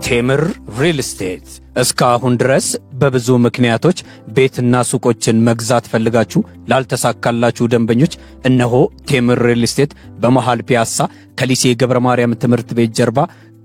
ቴምር ሪል ስቴት እስካሁን ድረስ በብዙ ምክንያቶች ቤትና ሱቆችን መግዛት ፈልጋችሁ ላልተሳካላችሁ ደንበኞች እነሆ ቴምር ሪል ስቴት በመሃል ፒያሳ ከሊሴ ገብረ ማርያም ትምህርት ቤት ጀርባ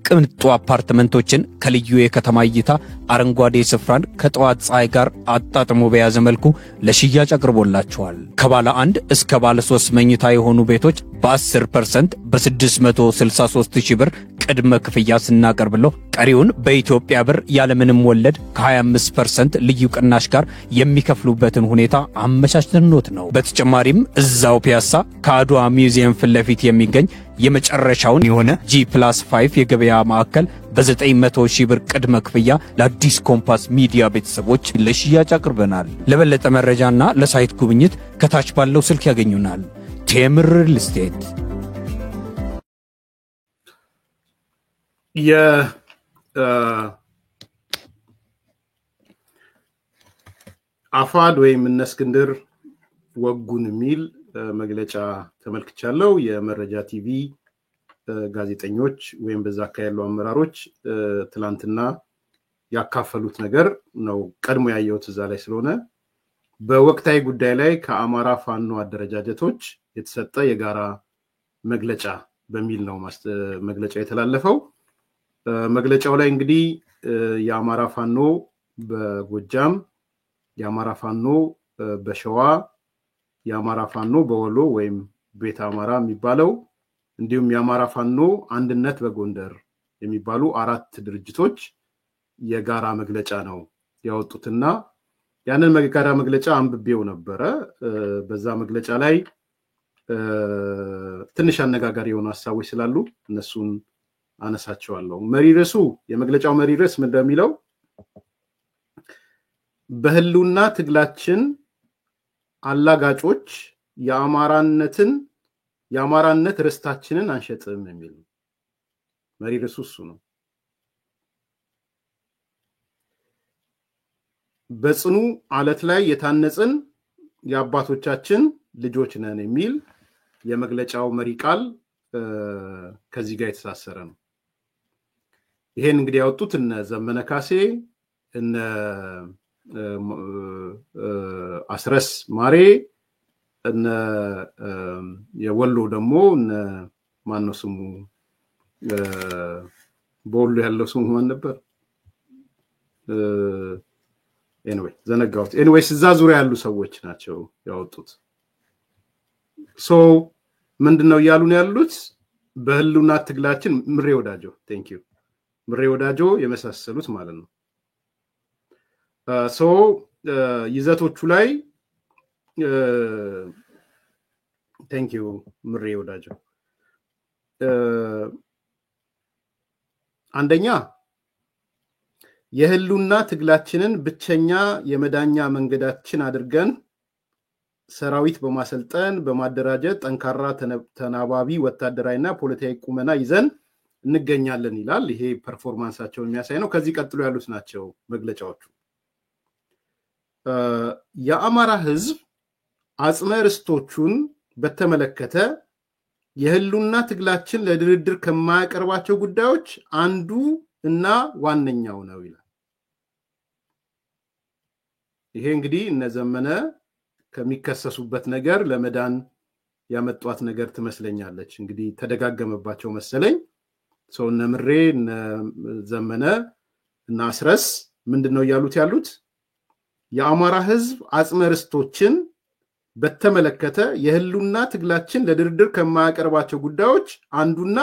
ቅንጡ አፓርትመንቶችን ከልዩ የከተማ እይታ አረንጓዴ ስፍራን ከጠዋት ፀሐይ ጋር አጣጥሞ በያዘ መልኩ ለሽያጭ አቅርቦላችኋል። ከባለ 1 እስከ ባለ 3 መኝታ የሆኑ ቤቶች በ10% በ663,000 ብር ቅድመ ክፍያ ስናቀርብሎ ቀሪውን በኢትዮጵያ ብር ያለምንም ወለድ ከ25% ልዩ ቅናሽ ጋር የሚከፍሉበትን ሁኔታ አመቻችተንሎት ነው። በተጨማሪም እዛው ፒያሳ ከአድዋ ሚውዚየም ፊት ለፊት የሚገኝ የመጨረሻውን የሆነ G+5 የገበያ ማዕከል በ900,000 ብር ቅድመ ክፍያ ለአዲስ ኮምፓስ ሚዲያ ቤተሰቦች ለሽያጭ አቅርበናል። ለበለጠ መረጃና ለሳይት ጉብኝት ከታች ባለው ስልክ ያገኙናል። ቴምር ሪል ስቴት አፋድ ወይም እነ እስክንድር ወጉን የሚል መግለጫ ተመልክቻለሁ። የመረጃ ቲቪ ጋዜጠኞች ወይም በዛ ያሉ አመራሮች ትላንትና ያካፈሉት ነገር ነው። ቀድሞ ያየሁት እዛ ላይ ስለሆነ በወቅታዊ ጉዳይ ላይ ከአማራ ፋኖ አደረጃጀቶች የተሰጠ የጋራ መግለጫ በሚል ነው መግለጫ የተላለፈው። መግለጫው ላይ እንግዲህ የአማራ ፋኖ በጎጃም፣ የአማራ ፋኖ በሸዋ፣ የአማራ ፋኖ በወሎ ወይም ቤተ አማራ የሚባለው እንዲሁም የአማራ ፋኖ አንድነት በጎንደር የሚባሉ 4 ድርጅቶች የጋራ መግለጫ ነው ያወጡትና ያንን የጋራ መግለጫ አንብቤው ነበረ። በዛ መግለጫ ላይ ትንሽ አነጋጋሪ የሆኑ ሐሳቦች ስላሉ እነሱን አነሳቸዋለሁ። መሪርሱ የመግለጫው መሪርስ ምን እንደሚለው በህልውና ትግላችን አላጋጮች የአማራነት ርስታችንን አንሸጥም የሚል መሪርሱ እሱ ነው። በጽኑ አለት ላይ የታነጽን የአባቶቻችን ልጆች ነን የሚል የመግለጫው መሪ ቃል ከዚህ ጋር የተሳሰረ ነው። ይሄን እንግዲህ ያወጡት እነ ዘመነ ካሴ፣ እነ አስረስ ማሬ፣ እነ የወሎ ደግሞ እነ ማን ነው ስሙ በወሎ ያለው ስሙ ማን ነበር? ኤኒዌይስ እዛ ዙሪያ ያሉ ሰዎች ናቸው ያወጡት። ምንድነው ያሉን ያሉት? በህልውና ትግላችን ምሬ ወዳጆ የመሳሰሉት ማለት ነው። ይዘቶቹ ላይ ምሬ ወዳጆ አንደኛ የህልውና ትግላችንን ብቸኛ የመዳኛ መንገዳችን አድርገን ሰራዊት በማሰልጠን በማደራጀት ጠንካራ ተናባቢ ወታደራዊና ፖለቲካዊ ቁመና ይዘን እንገኛለን ይላል። ይሄ ፐርፎርማንሳቸውን የሚያሳይ ነው። ከዚህ ቀጥሎ ያሉት ናቸው መግለጫዎቹ። የአማራ ህዝብ አጽመ ርስቶቹን በተመለከተ የህልውና ትግላችን ለድርድር ከማያቀርባቸው ጉዳዮች አንዱ እና ዋነኛው ነው ይላል። ይሄ እንግዲህ እነ ዘመነ ከሚከሰሱበት ነገር ለመዳን ያመጧት ነገር ትመስለኛለች። እንግዲህ ተደጋገመባቸው መሰለኝ። እነ ምሬ እነ ዘመነ እና አስረስ ምንድነው ያሉት? የአማራ ህዝብ አጽመ ርስቶችን በተመለከተ የህልውና ትግላችን ለድርድር ከማያቀርባቸው ጉዳዮች አንዱና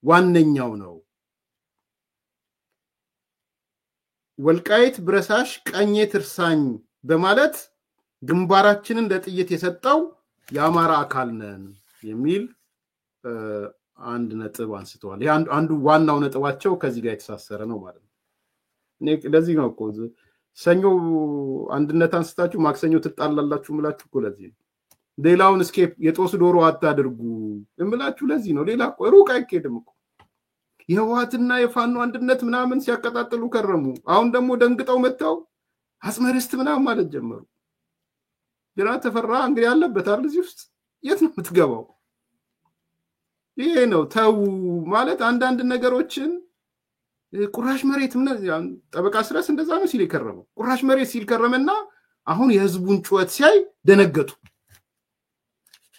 ዋነኛው ነው። ወልቃይት ብረሳሽ ቀኜ ትርሳኝ በማለት ግንባራችንን ለጥይት የሰጠው የአማራ አካል ነን የሚል አንድ ነጥብ አንስተዋል። ይሄ አንዱ ዋናው ነጥባቸው ከዚህ ጋር የተሳሰረ ነው ማለት ነው። ለዚህ ነው እኮ ሰኞ አንድነት አንስታችሁ ማክሰኞ ትጣላላችሁ ምላችሁ እኮ ለዚህ ነው። ሌላውን እስኬፕ የጦስ ዶሮ አታድርጉ እምላችሁ ለዚህ ነው። ሌላ እኮ ሩቅ አይኬድም እኮ። የህወሓትና የፋኖ አንድነት ምናምን ሲያቀጣጥሉ ከረሙ። አሁን ደግሞ ደንግጠው መጣው አጽመርስት ምናምን ማለት ጀመሩ። ግራ ተፈራ እንግዲህ ያለበት አይደል እዚህ ውስጥ የት ነው የምትገባው? ይሄ ነው ተው ማለት አንዳንድ ነገሮችን ቁራሽ መሬት ምን ጠበቃ ስረስ እንደዛ ነው ሲል የከረመው ቁራሽ መሬት ሲል ከረመና አሁን የህዝቡን ጩኸት ሲያይ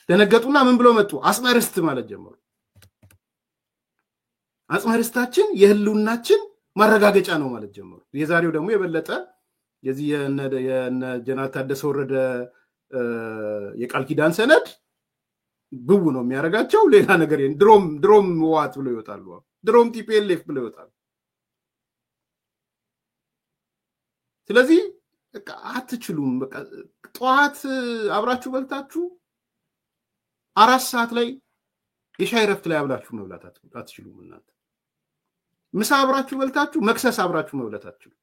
ደነገጡና ምን ብለው መጡ አጽመርስት ማለት ጀመሩ አጽመርስታችን የህልውናችን ማረጋገጫ ነው ማለት ጀመሩ የዛሬው ደግሞ የበለጠ የዚህ የጀነራል ታደሰ ወረደ የቃል ኪዳን ሰነድ ብው ነው የሚያረጋቸው ሌላ ነገር ድሮም ዋት ብለው ይወጣሉ ድሮም ቲፒኤልኤፍ ብለው ይወጣሉ ስለዚህ አትችሉም በቃ ጧት አብራችሁ በልታችሁ 4 ሰዓት ላይ የሻይ ረፍት ላይ አብላችሁ መብላት አትችሉም እናንተ ምሳ አብራችሁ በልታችሁ መክሰስ አብራችሁ መብላት አትችሉም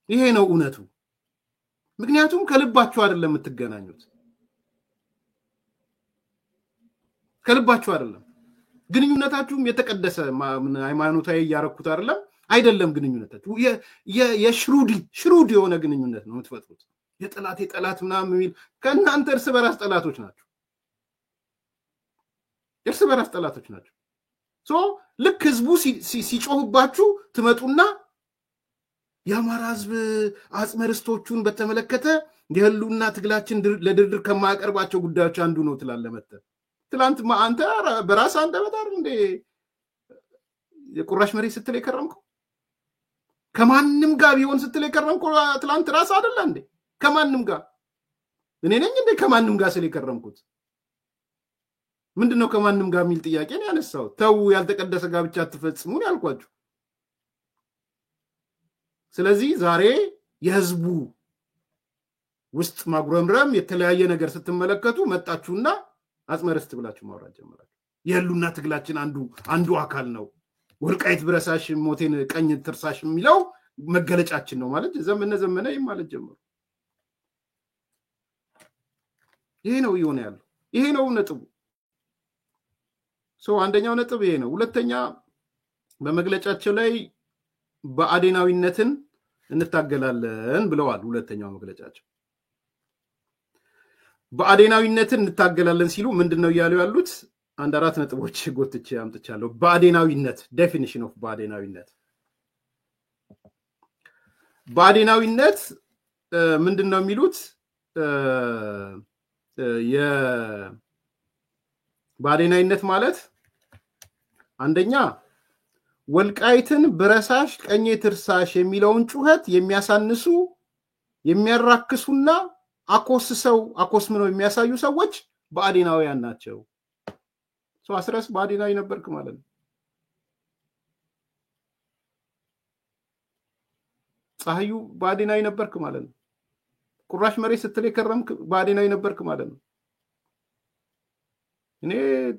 ይሄ ነው እውነቱ ምክንያቱም ከልባችሁ አይደለም የምትገናኙት ከልባችሁ አይደለም ግንኙነታችሁም የተቀደሰ ሃይማኖታዊ ያረኩት አይደለም ግንኙነታችሁ የሽሩድ የሆነ ግንኙነት ነው የምትፈጥሩት የጠላት ምናምን የሚል ከእናንተ እርስ በራስ ጠላቶች ናቸው ሶ ልክ ህዝቡ ሲጮህባችሁ ትመጡና የአማራ ህዝብ አጽመርስቶቹን በተመለከተ የህልውና ትግላችን ለድርድር ከማያቀርባቸው ጉዳዮች አንዱ ነው ትላለመተ ትላንት አንተ በራስ አንደበት አይደል እንደ የቁራሽ መሬት ስትል የከረምከው ከማንም ጋር ቢሆን ስትል የከረምከው ትላንት ራስ አይደል እንዴ ከማንም ጋር እኔ ነኝ እንደ ከማንም ጋር ስለ የከረምኩት ምንድነው ከማንም ጋር የሚል ጥያቄ ነው ያነሳው ተው ያልተቀደሰ ጋብቻ አትፈጽሙ ያልኳችሁ ስለዚህ ዛሬ የህዝቡ ውስጥ ማጉረምረም የተለያየ ነገር ስትመለከቱ መጣችሁና አጽመርስት ብላችሁ ማውራት ጀመራችሁ የህልውና ትግላችን አንዱ አካል ነው ወልቃይት ብረሳሽ ሞቴን ቀኝ ትርሳሽ የሚለው መገለጫችን ነው ማለት ዘመነ ማለት ጀመሩ ይሄ ነው ይሆነ ያለው ይሄ ነው ነጥቡ አንደኛው ነጥብ ይሄ ነው ሁለተኛ በመግለጫቸው ላይ በአዴናዊነትን እንታገላለን ብለዋል ሁለተኛው መግለጫቸው በአዴናዊነትን እንታገላለን ሲሉ ምንድነው ያሉ ያሉት አንድ አራት ነጥቦች ጎትቼ አምጥቻለሁ በአዴናዊነት ዴፊኒሽን ኦፍ በአዴናዊነት ምንድነው የሚሉት በአዴናዊነት ማለት አንደኛ ወልቃይትን ብረሳሽ ቀኝ ትርሳሽ የሚለውን ጩኸት የሚያሳንሱ የሚያራክሱና አኮስምነው የሚያሳዩ ሰዎች በአዴናውያን ናቸው አስረስ በአዴናዊ ነበርክ ማለት ነው ፀሐዩ በአዴናዊ ነበርክ ማለት ነው ቁራሽ መሬት ስትል የከረምክ በአዴናዊ ነበርክ ማለት ነው እኔ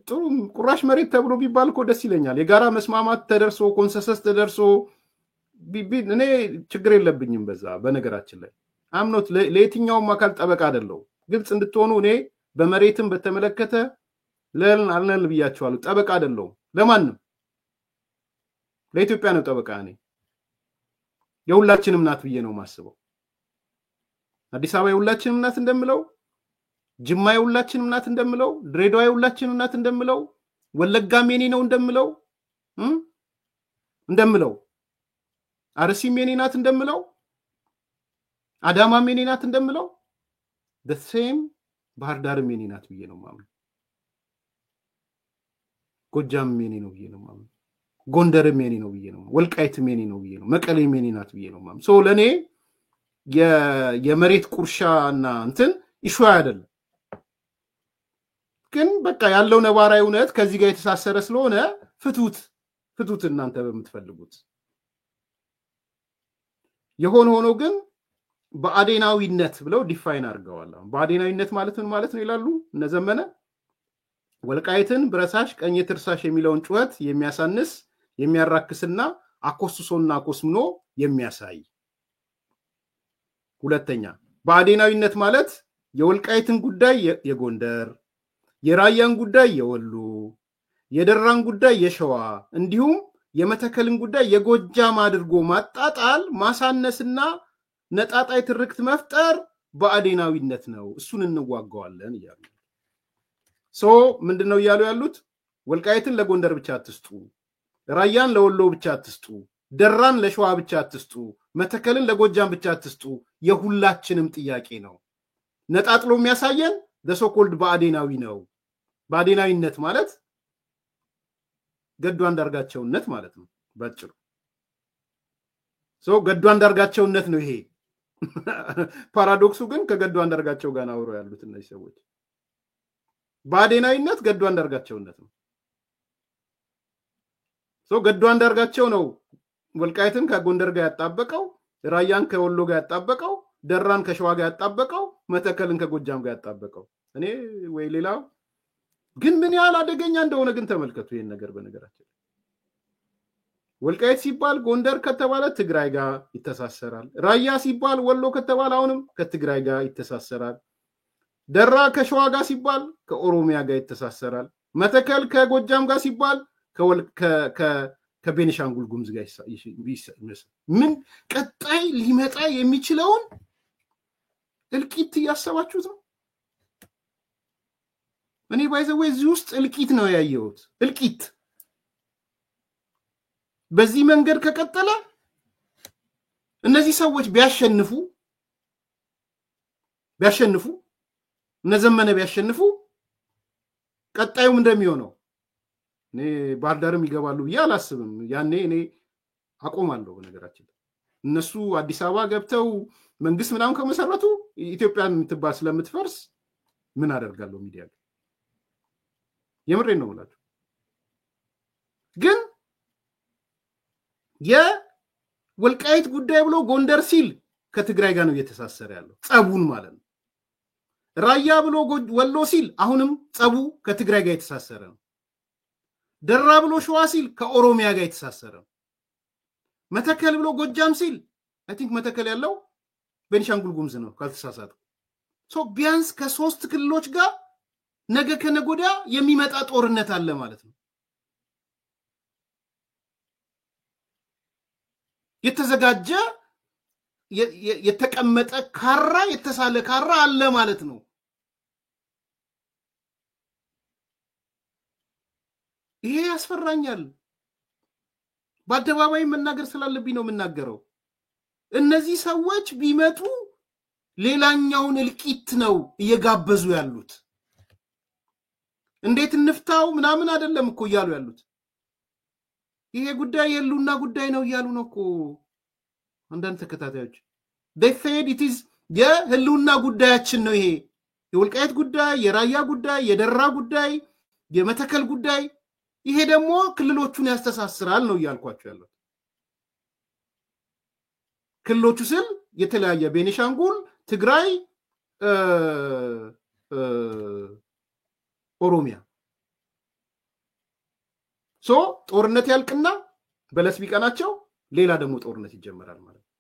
ጥሩ ቁራሽ መሬት ተብሎ ቢባል እኮ ደስ ይለኛል የጋራ መስማማት ተደርሶ ኮንሰንሰስ ተደርሶ እኔ ችግር የለብኝም በዛ በነገራችን ላይ አምኖት ለየትኛውም አካል ጠበቃ አይደለም ግልጽ እንድትሆኑ እኔ በመሬትም በተመለከተ ለልናል ብያቸዋለሁ ጠበቃ አይደለም ለማንም ለኢትዮጵያ ነው ጠበቃ እኔ የሁላችንም ናት ብዬ ነው ማስበው አዲስ አበባ የሁላችንም ናት እንደምለው ጅማ የሁላችንም ናት እንደምለው ድሬዳዋ የሁላችንም ናት እንደምለው ወለጋ ሜኒ ነው እንደምለው አርሲ ሜኒ ናት እንደምለው አዳማ ሜኒ ናት እንደምለው the same ባህር ዳር ሜኒ ናት ብዬ ነው ማምነው ጎጃም ሜኒ ነው ብዬ ነው ማምነው ጎንደር ሜኒ ነው ብዬ ነው ወልቃይት ሜኒ ነው ብዬ ነው መቀሌ ሜኒ ናት ብዬ ነው ማምነው ለኔ የመሬት ቁርሻና እንትን ኢሹ አይደለም ግን በቃ ያለው ነባራዊ እውነት ከዚህ ጋር የተሳሰረ ስለሆነ ፍቱት እናንተ በመትፈልጉት ሆኖ ግን በአዴናዊነት ብለው ዲፋይን አድርገዋል በአዴናዊነት ማለት ምን ማለት ነው ይላሉ እነዘመነ ወልቃይትን ብረሳሽ ቀኝ ትርሳሽ የሚለውን ጩኸት የሚያሳንስ የሚያራክስና አኮስሶና አኮስምኖ የሚያሳይ ሁለተኛ በአዴናዊነት ማለት የወልቃይትን ጉዳይ የጎንደር የራያን ጉዳይ የወሎ የደራን ጉዳይ የሸዋ እንዲሁም የመተከልን ጉዳይ የጎጃም አድርጎ ማጣጣል ማሳነስና ነጣጣይ ትርክት መፍጠር በአዴናዊነት ነው እሱን እንዋጋዋለን ይላሉ ምንድነው ያሉ ያሉት ወልቃይትን ለጎንደር ብቻ አትስጡ ራያን ለወሎ ብቻ አትስጡ፣ ደራን ለሸዋ ብቻ አትስጡ፣ መተከልን ለጎጃም ብቻ አትስጡ የሁላችንም ጥያቄ ነው። ነጣጥሎ የሚያሳየን ለሶኮልድ ባዕዴናዊ ነው። ባዕዴናዊነት ማለት ገዱ አንዳርጋቸውነት ማለት ነው ባጭሩ። ገዱ አንዳርጋቸውነት ነው ይሄ። ፓራዶክሱ ግን ከገዱ አንዳርጋቸው ጋር አብረው ያሉት እነዚህ ሰዎች ባዕዴናዊነት ገዱ አንዳርጋቸውነት ነው። ገዱ አንዳርጋቸው ነው ወልቃይትን ከጎንደር ጋር ያጣበቀው፣ ራያን ከወሎ ጋር ያጣበቀው፣ ደራን ከሸዋ ጋር ያጣበቀው፣ መተከልን ከጎጃም ጋር ያጣበቀው። እኔ ወይ ሌላው ግን ምን ያህል አደገኛ እንደሆነ ግን ተመልከቱ ይሄን ነገር። በነገራችን ወልቃይት ሲባል ጎንደር ከተባለ ትግራይ ጋር ይተሳሰራል። ራያ ሲባል ወሎ ከተባለ አሁንም ከትግራይ ጋር ይተሳሰራል። ደራ ከሸዋ ጋር ሲባል ከኦሮሚያ ጋር ይተሳሰራል። መተከል ከጎጃም ጋር ሲባል ከቤኒሻንጉል ጉሙዝ ጋር ምን ቀጣይ ሊመጣ የሚችለውን እልቂት እያሰባችሁት ነው? እኔ ባይዘው እዚህ ውስጥ እልቂት ነው ያየሁት። እልቂት በዚህ መንገድ ከቀጠለ እነዚህ ሰዎች ቢያሸንፉ እነዘመነ ቢያሸንፉ ቀጣዩም እንደሚሆነው እኔ ባህርዳርም ይገባሉ ብዬ አላስብም። ያኔ እኔ አቆማለሁ። በነገራችን እነሱ አዲስ አበባ ገብተው መንግስት ምናምን ከመሰረቱ ኢትዮጵያን የምትባል ስለምትፈርስ ምን አደርጋለሁ ሚዲያ የምሬን ነው ማለት ግን የወልቃይት ጉዳይ ብሎ ጎንደር ሲል ከትግራይ ጋር ነው እየተሳሰረ ያለው ጸቡን ማለት ነው። ራያ ብሎ ወሎ ሲል አሁንም ጸቡ ከትግራይ ጋር የተሳሰረ ነው። ደራ ብሎ ሸዋ ሲል ከኦሮሚያ ጋር የተሳሰረ ነው። መተከል ብሎ ጎጃም ሲል አይ ቲንክ መተከል ያለው ቤኒሻንጉል ጉሙዝ ነው ካልተሳሳተው። ቢያንስ ከሶስት ክልሎች ጋር ነገ ከነጎዳ የሚመጣ ጦርነት አለ ማለት ነው። የተዘጋጀ የተቀመጠ ካራ የተሳለ ካራ አለ ማለት ነው። ይሄ ያስፈራኛል። በአደባባይ መናገር ስላለብኝ ነው የምናገረው። እነዚህ ሰዎች ቢመጡ ሌላኛውን እልቂት ነው እየጋበዙ ያሉት። እንዴት እንፍታው ምናምን አይደለም እኮ እያሉ ያሉት። ይሄ ጉዳይ የሉና ጉዳይ ነው እያሉ ነው እኮ አንዳንድ ተከታታዮች። they said it is የህልውና ጉዳያችን ነው ይሄ። የወልቃይት ጉዳይ፣ የራያ ጉዳይ፣ የደራ ጉዳይ፣ የመተከል ጉዳይ ይሄ ደግሞ ክልሎቹን ያስተሳስራል ነው እያልኳቸው ያለው። ክልሎቹ ስል የተለያየ ቤኒሻንጉል፣ ትግራይ፣ ኦሮሚያ ጦርነት ያልቅና በለስ ቢቀናቸው ሌላ ደግሞ ጦርነት ይጀመራል ማለት ነው።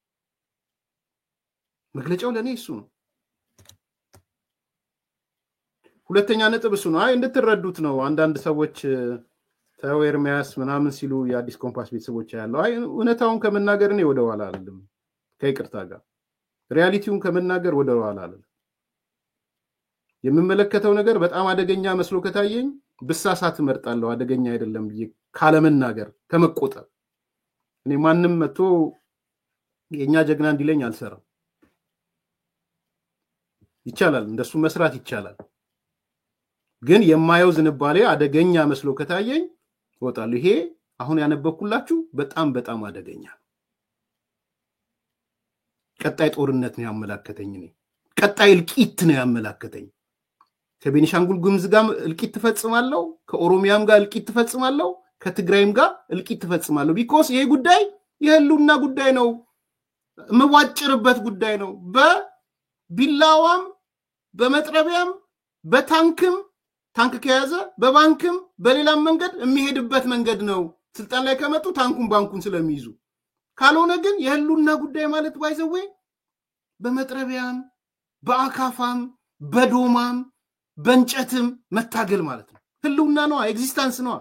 መግለጫው ለኔ እሱ ነው። ሁለተኛ ነጥብ እሱ ነው። እንድትረዱት ነው። አንዳንድ ሰዎች ተው ኤርሚያስ ምናምን ሲሉ የአዲስ ኮምፓስ ቤተሰቦች ያለው እውነታውን ከመናገር እኔ ወደ ኋላ አልልም። ከይቅርታ ጋር ሪያሊቲውን ከመናገር ወደ ኋላ አልልም። የምመለከተው ነገር በጣም አደገኛ መስሎ ከታየኝ ብሳሳት እመርጣለሁ። አደገኛ አይደለም ብዬ ካለመናገር ከመቆጠብ እኔ ማንም መጥቶ የኛ ጀግና እንዲለኝ አልሰራም። ይቻላል፣ እንደሱ መስራት ይቻላል። ግን የማየው ዝንባሌ አደገኛ መስሎ ከታየኝ ወጣለሁ። ይሄ አሁን ያነበብኩላችሁ በጣም በጣም አደገኛ ነው። ቀጣይ ጦርነት ነው ያመላከተኝ። እኔ ቀጣይ እልቂት ነው ያመላከተኝ። ከቤኒሻንጉል ጉሙዝ ጋር እልቂት ተፈጽማለሁ፣ ከኦሮሚያም ጋር እልቂት ተፈጽማለሁ፣ ከትግራይም ጋር እልቂት ተፈጽማለሁ። ቢኮዝ ይሄ ጉዳይ የህልውና ጉዳይ ነው፣ መዋጭርበት ጉዳይ ነው። በቢላዋም በመጥረቢያም በታንክም ታንክ ከያዘ በባንክም በሌላም መንገድ የሚሄድበት መንገድ ነው። ስልጣን ላይ ከመጡ ታንኩን ባንኩን ስለሚይዙ ካልሆነ ግን የህልውና ጉዳይ ማለት ባይዘዌ በመጥረቢያም በአካፋም በዶማም በእንጨትም መታገል ማለት ነው። ህልውና ነው፣ ኤግዚስተንስ ነው።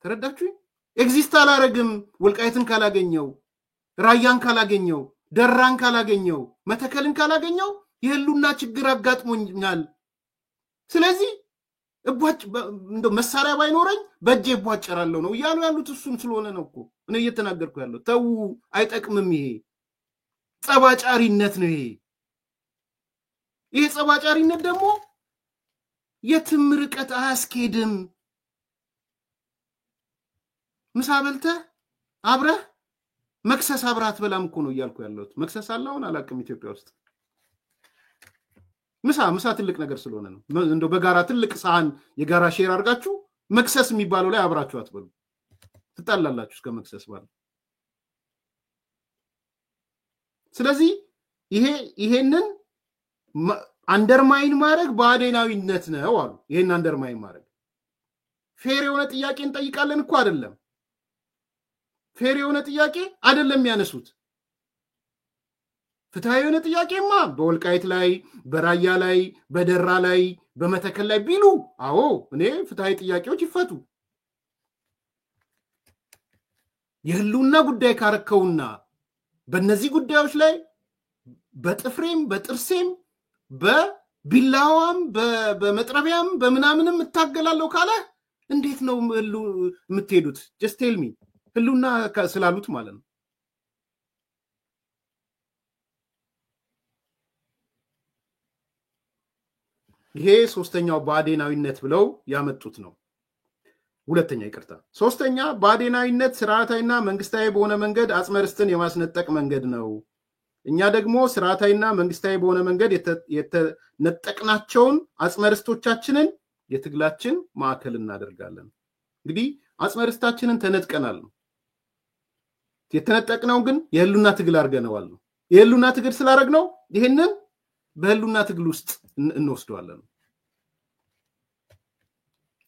ተረዳችሁ? ኤግዚስት አላረግም ወልቃይትን ካላገኘው፣ ራያን ካላገኘው፣ ደራን ካላገኘው፣ መተከልን ካላገኘው የህልውና ችግር አጋጥሞኛል። ስለዚህ እቧጭ እንደው መሳሪያ ባይኖረኝ በእጄ እቧጭራለሁ ነው እያሉ ያሉት እሱም ስለሆነ ነው እኮ እኔ እየተናገርኩ ያለው። ተው አይጠቅምም። ይሄ ጸባጫሪነት ነው። ይሄ ጸባጫሪነት ደግሞ የትም ርቀት አያስኬድም። ምሳ በልተህ አብረህ መክሰስ አብራት በላም እኮ ነው እያልኩ ያለሁት። መክሰስ አላውን አላቅም ኢትዮጵያ ውስጥ ምሳ ትልቅ ነገር ስለሆነ ነው። እንደው በጋራ ትልቅ ሳህን የጋራ ሼር አድርጋችሁ መክሰስ የሚባለው ላይ አብራችሁ አትበሉ፣ ትጣላላችሁ እስከ መክሰስ ባለ። ስለዚህ ይሄንን አንደርማይን ማድረግ ባዴናዊነት ነው አሉ። ይሄን አንደርማይን ማድረግ ፌር የሆነ ጥያቄ እንጠይቃለን እኮ አይደለም። ፌር የሆነ ጥያቄ አይደለም ያነሱት። ፍትሃዊ የሆነ ጥያቄማ በወልቃይት ላይ፣ በራያ ላይ፣ በደራ ላይ፣ በመተከል ላይ ቢሉ አዎ እኔ ፍትሃዊ ጥያቄዎች ይፈቱ። የህልውና ጉዳይ ካረከውና በእነዚህ ጉዳዮች ላይ በጥፍሬም በጥርሴም በቢላዋም በመጥረቢያም በምናምንም እታገላለሁ ካለ እንዴት ነው የምትሄዱት? ጀስት ቴል ሚ። ህልውና ስላሉት ማለት ነው። ይሄ ሶስተኛው ባዴናዊነት ብለው ያመጡት ነው። ሁለተኛ ይቅርታ፣ ሶስተኛ ባዴናዊነት ስርዓታዊና መንግስታዊ በሆነ መንገድ አጽመርስትን የማስነጠቅ መንገድ ነው። እኛ ደግሞ ስርዓታዊና መንግስታዊ በሆነ መንገድ የተነጠቅናቸውን አጽመርስቶቻችንን የትግላችን ማዕከል እናደርጋለን። እንግዲህ አጽመርስታችንን ተነጥቀናል ነው። የተነጠቅነው ግን የህልውና ትግል አድርገነዋል ነው። የህልውና ትግል ስላደረግነው ይሄንን በህልውና ትግል ውስጥ እንወስደዋለን።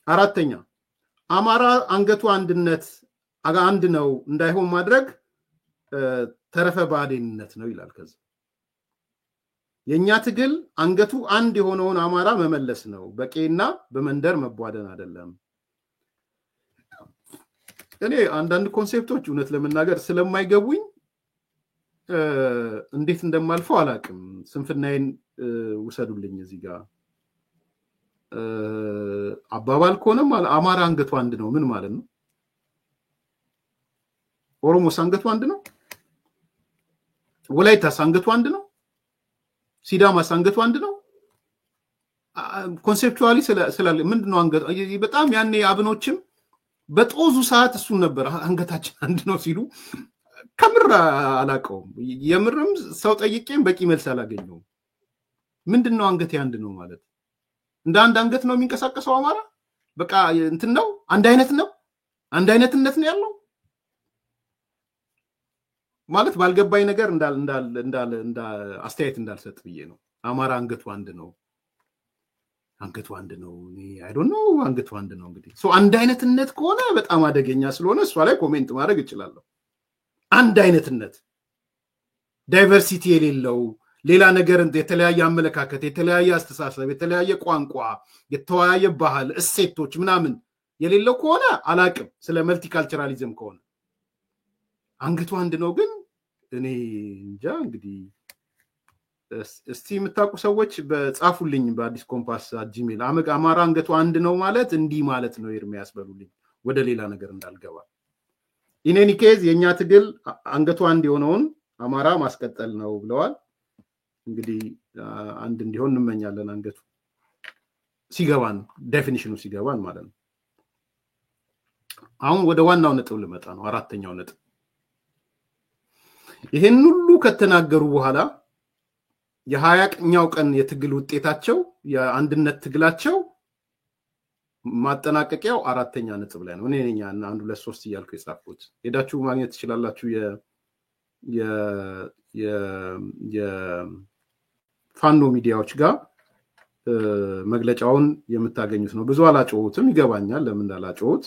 አራተኛ አማራ አንገቱ አንድ ነው እንዳይሆን ማድረግ ተረፈ ባዴንነት ነው ይላል። ከዛ የኛ ትግል አንገቱ አንድ የሆነውን አማራ መመለስ ነው፣ በቄና በመንደር መቧደን አይደለም። እኔ አንዳንድ ኮንሴፕቶች እውነት ለመናገር ስለማይገቡኝ እንዴት እንደማልፈው አላቅም። ስንፍናዬን ውሰዱልኝ። እዚህ ጋር አባባል ከሆነም አማራ አንገቱ አንድ ነው ምን ማለት ነው? ኦሮሞስ አንገቱ አንድ ነው? ወላይታስ አንገቱ አንድ ነው? ሲዳማስ አንገቱ አንድ ነው? ኮንሴፕቹዋሊ ስላለ ምንድነው አንገቱ? በጣም ያኔ አብኖችም በጦዙ ሰዓት እሱን ነበር አንገታችን አንድ ነው ሲሉ ከምር አላቀውም። የምርም ሰው ጠይቄም በቂ መልስ አላገኘውም። ምንድነው አንገቴ አንድ ነው ማለት? እንደ አንድ አንገት ነው የሚንቀሳቀሰው አማራ? በቃ እንትን ነው አንድ አይነት ነው አንድ አይነትነት ነው ያለው ማለት ባልገባኝ ነገር እንዳል አስተያየት እንዳልሰጥ ብዬ ነው። አማራ አንገቱ አንድ ነው አይ ዶንት ኖ አንገቱ አንድ ነው። እንግዲህ አንድ አይነትነት ከሆነ በጣም አደገኛ ስለሆነ እሷ ላይ ኮሜንት ማድረግ እችላለሁ። አንድ አይነትነት ዳይቨርሲቲ የሌለው ሌላ ነገር የተለያየ አመለካከት፣ የተለያየ አስተሳሰብ፣ የተለያየ ቋንቋ፣ የተለያየ ባህል፣ እሴቶች ምናምን የሌለው ከሆነ አላቅም። ስለ መልቲካልቸራሊዝም ከሆነ አንገቱ አንድ ነው ግን እኔ እንጃ። እንግዲህ እስቲ የምታውቁ ሰዎች በጻፉልኝ በአዲስ ኮምፓስ @gmail አማራ አንገቱ አንድ ነው ማለት እንዲህ ማለት ነው ኤርሚያስ በሉልኝ፣ ወደ ሌላ ነገር እንዳልገባ። ኢኔኒ ኬዝ የኛ ትግል አንገቱ አንድ የሆነውን አማራ ማስቀጠል ነው ብለዋል። እንግዲህ አንድ እንዲሆን እንመኛለን። አንገቱ ሲገባን ዴፊኒሽኑ ሲገባን ማለት ነው። አሁን ወደ ዋናው ነጥብ ልመጣ ነው። አራተኛው ነጥብ ይሄን ሁሉ ከተናገሩ በኋላ የ20ኛው ቀን የትግል ውጤታቸው የአንድነት ትግላቸው ማጠናቀቂያው አራተኛ ነጥብ ላይ ነው። እኔ ነኝ 1 2 3 እያልኩ የጻፍኩት። ሄዳችሁ ማግኘት ትችላላችሁ። የፋኖ ሚዲያዎች ጋር መግለጫውን የምታገኙት ነው። ብዙ አላጨውትም፣ ይገባኛል ለምን እንዳላጨውት።